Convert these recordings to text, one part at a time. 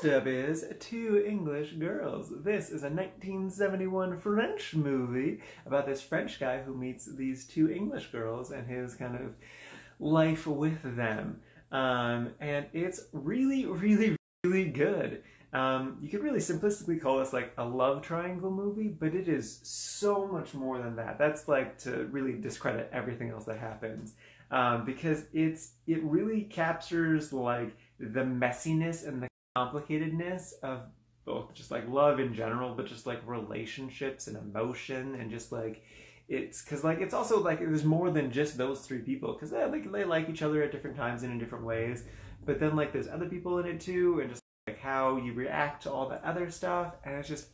Next up is Two English Girls. This is a 1971 French movie about this French guy who meets these two English girls and his kind of life with them. And it's really, really, really good. You could really simplistically call this like a love triangle movie, but it is so much more than that. That's like to really discredit everything else that happens. Because it really captures like the messiness and the complicatedness of both just like love in general, but just like relationships and emotion and just like it's because like it's also like there's more than just those three people because they like each other at different times and in different ways, but then like there's other people in it too and just like how you react to all the other stuff and it's just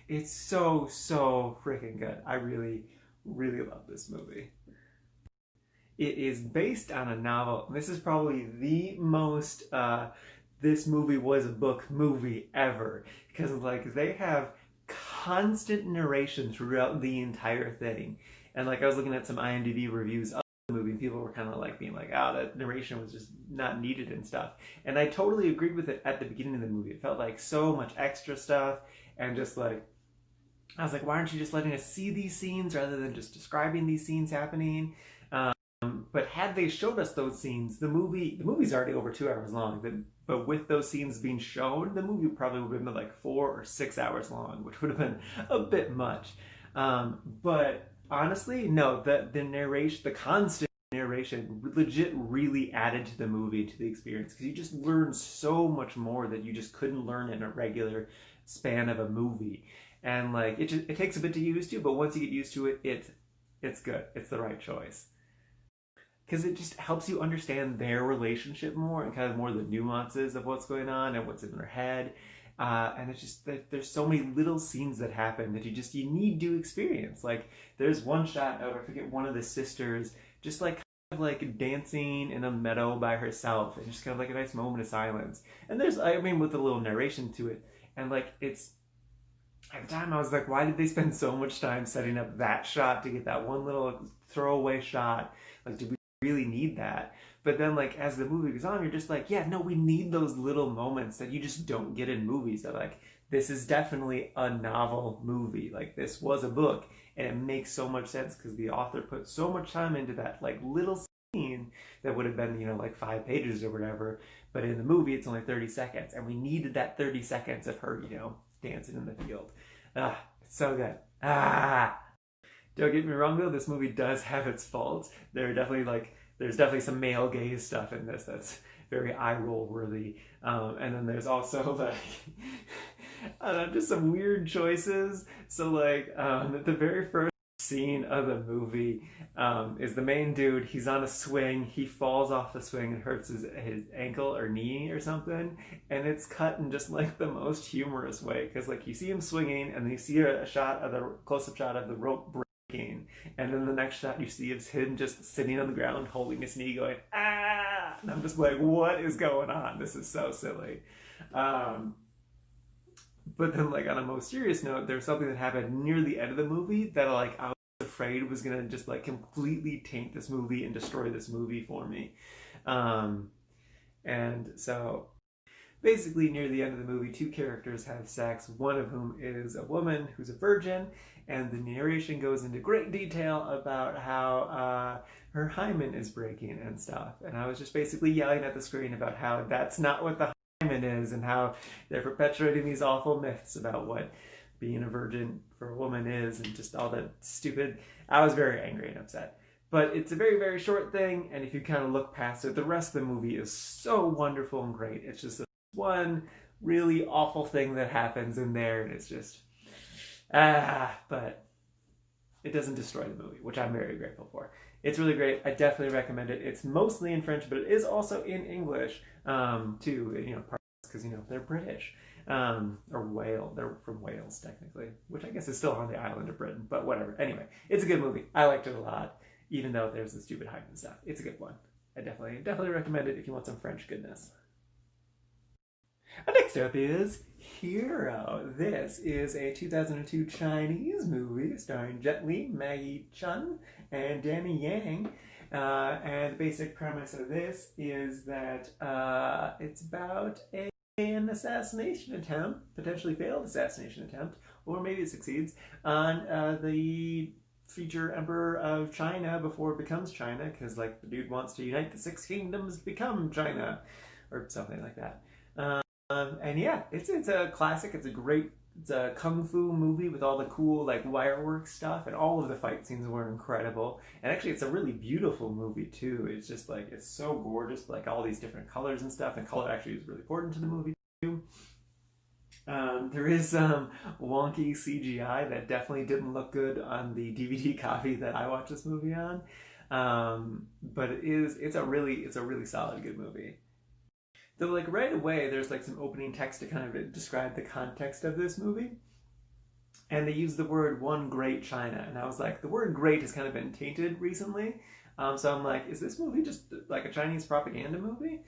it's so freaking good. I really really love this movie. It is based on a novel. This is probably the most this movie was a book movie ever because like they have constant narration throughout the entire thing. And like I was looking at some IMDb reviews of the movie, and people were kind of like being like, "Oh, that narration was just not needed and stuff." And I totally agreed with it at the beginning of the movie. It felt like so much extra stuff, and just like I was like, "Why aren't you just letting us see these scenes rather than just describing these scenes happening?" But had they showed us those scenes, the movie's already over 2 hours long. But with those scenes being shown, the movie probably would have been like 4 or 6 hours long, which would have been a bit much. But honestly, no, the narration, the constant narration, legit really added to the movie, to the experience, because you just learn so much more that you just couldn't learn in a regular span of a movie. And like it takes a bit to get used to, but once you get used to it, it's good. It's the right choice because it just helps you understand their relationship more and kind of more the nuances of what's going on and what's in their head. And it's just that there's so many little scenes that happen that you need to experience. Like there's one shot of, I forget, one of the sisters just like kind of like dancing in a meadow by herself and just kind of like a nice moment of silence. And there's, I mean, with a little narration to it. And like it's, at the time I was like, why did they spend so much time setting up that shot to get that one little throwaway shot? Like, did we really need that? But then like as the movie goes on, you're just like, yeah, no, we need those little moments that you just don't get in movies. That like, this is definitely a novel movie. Like this was a book and it makes so much sense because the author put so much time into that like little scene that would have been, you know, like 5 pages or whatever, but in the movie it's only 30 seconds and we needed that 30 seconds of her, you know, dancing in the field. It's so good. Don't get me wrong though, this movie does have its faults. There's definitely some male gaze stuff in this that's very eye roll worthy. And then there's also like, I don't know, just some weird choices. So like, the very first scene of the movie is the main dude. He's on a swing. He falls off the swing and hurts his ankle or knee or something. And it's cut in just like the most humorous way. Because like you see him swinging and then you see a close-up shot of the rope breaking. And then the next shot you see is him just sitting on the ground holding his knee going, ah! And I'm just like, what is going on? This is so silly. But then like on a most serious note, there's something that happened near the end of the movie that like I was afraid was gonna just like completely taint this movie and destroy this movie for me. And so basically near the end of the movie, 2 characters have sex, one of whom is a woman who's a virgin, and the narration goes into great detail about how her hymen is breaking and stuff. And I was just basically yelling at the screen about how that's not what the hymen is and how they're perpetuating these awful myths about what being a virgin for a woman is and just all that stupid. I was very angry and upset. But it's a very, very short thing, and if you kind of look past it, the rest of the movie is so wonderful and great. It's just one really awful thing that happens in there, and it's just but it doesn't destroy the movie, which I'm very grateful for. It's really great. I definitely recommend it. It's mostly in French, but it is also in English too, you know, because you know they're British or Wales. They're from Wales technically, which I guess is still on the island of Britain, but whatever. Anyway, it's a good movie. I liked it a lot, even though there's the stupid hype and stuff. It's a good one. I definitely recommend it if you want some French goodness. Next up is Hero. This is a 2002 Chinese movie starring Jet Li, Maggie Chun, and Danny Yang. And the basic premise of this is that it's about a an assassination attempt, potentially failed assassination attempt, or maybe it succeeds, on the future emperor of China before it becomes China, because like the dude wants to unite the six kingdoms to become China, or something like that. And yeah, it's a classic. It's a kung fu movie with all the cool like wirework stuff, and all of the fight scenes were incredible. And actually, it's a really beautiful movie too. It's just like it's so gorgeous, like all these different colors and stuff. And color actually is really important to the movie too. There is some wonky CGI that definitely didn't look good on the DVD copy that I watched this movie on. But it's a really solid good movie. Though like right away there's like some opening text to kind of describe the context of this movie. And they use the word one great China. And I was like, the word great has kind of been tainted recently. So I'm like, is this movie just like a Chinese propaganda movie?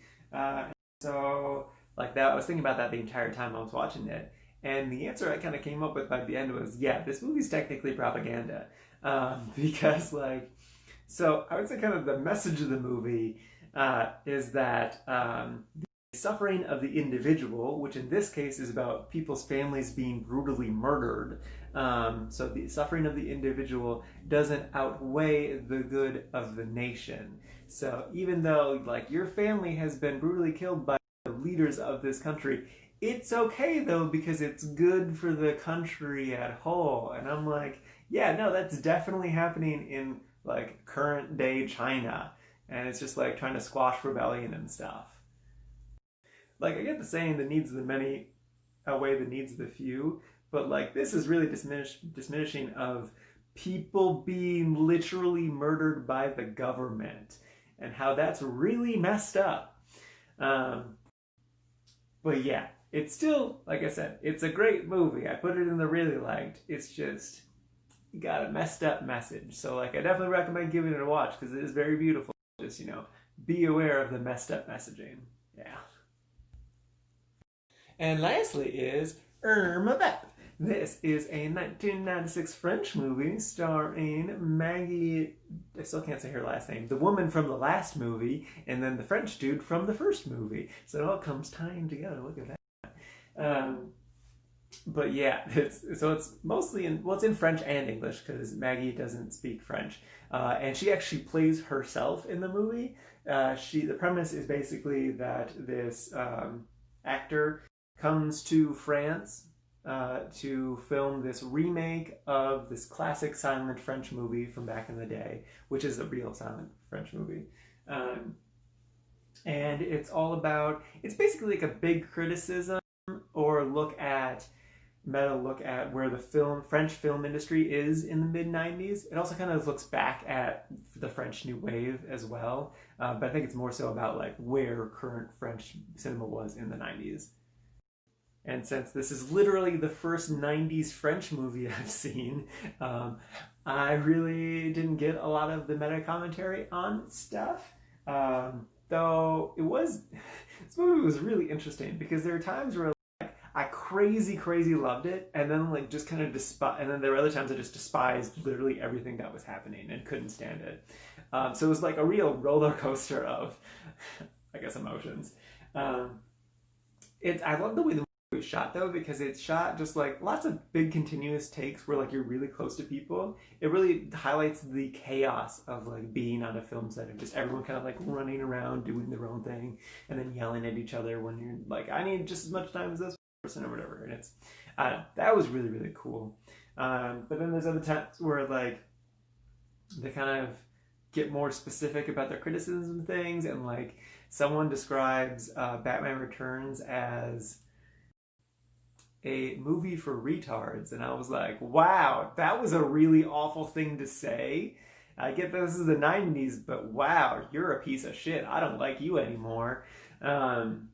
So like that, I was thinking about that the entire time I was watching it. And the answer I kind of came up with by the end was, yeah, this movie's technically propaganda. Because like, so I would say kind of the message of the movie is that the suffering of the individual, which in this case is about people's families being brutally murdered. So the suffering of the individual doesn't outweigh the good of the nation. So even though like your family has been brutally killed by the leaders of this country, it's okay though because it's good for the country at whole. And I'm like, yeah, no, that's definitely happening in like current day China. And it's just like trying to squash rebellion and stuff. Like, I get the saying, the needs of the many outweigh the needs of the few, but like this is really diminishing of people being literally murdered by the government and how that's really messed up. But yeah, it's still, like I said, it's a great movie. I put it in the really liked. It's just got a messed up message. So like, I definitely recommend giving it a watch because it is very beautiful. Just, you know, be aware of the messed up messaging. Yeah. And lastly is Irma Vep. This is a 1996 French movie starring Maggie, I still can't say her last name, the woman from the last movie, and then the French dude from the first movie. So it all comes tying together. Look at that. But yeah, it's mostly it's in French and English because Maggie doesn't speak French. And she actually plays herself in the movie. The premise is basically that this actor comes to France to film this remake of this classic silent French movie from back in the day, which is a real silent French movie. And it's basically like a big criticism or meta look at where the French film industry is in the mid-90s. It also kind of looks back at the French New Wave as well. But I think it's more so about like where current French cinema was in the 90s. And since this is literally the first 90s French movie I've seen, I really didn't get a lot of the meta commentary on stuff. Though this movie was really interesting because there were times where like I crazy loved it, and then like just kind of and then there were other times I just despised literally everything that was happening and couldn't stand it. So it was like a real roller coaster of, I guess, emotions. I love the way the movie was shot though, because it's shot just like lots of big continuous takes where like you're really close to people. It really highlights the chaos of like being on a film set and just everyone kind of like running around doing their own thing and then yelling at each other when you're like, I need just as much time as this person or whatever. And it's that was really cool. But then there's other times where like they kind of get more specific about their criticisms of things, and like someone describes Batman Returns as a movie for retards, and I was like, wow, that was a really awful thing to say. I get this is the 90s, but wow, you're a piece of shit. I don't like you anymore. And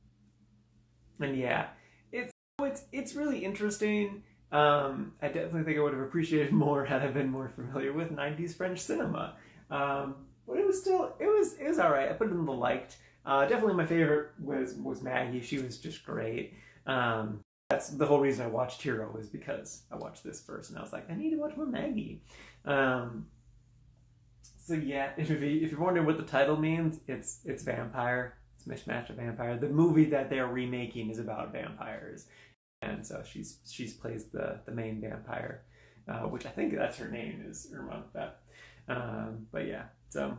yeah, it's really interesting. I definitely think I would have appreciated more had I been more familiar with 90s French cinema. But it was all right. I put it in the liked. Definitely my favorite was Maggie. She was just great. That's the whole reason I watched Hero, is because I watched this first and I was like, I need to watch more Maggie. So yeah, if you're wondering what the title means, it's vampire. It's Mishmash of Vampire. The movie that they're remaking is about vampires, and so she's plays the main vampire, which I think that's her name is Irma Vep. But yeah, so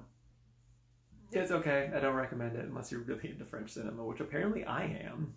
it's okay. I don't recommend it unless you're really into French cinema, which apparently I am.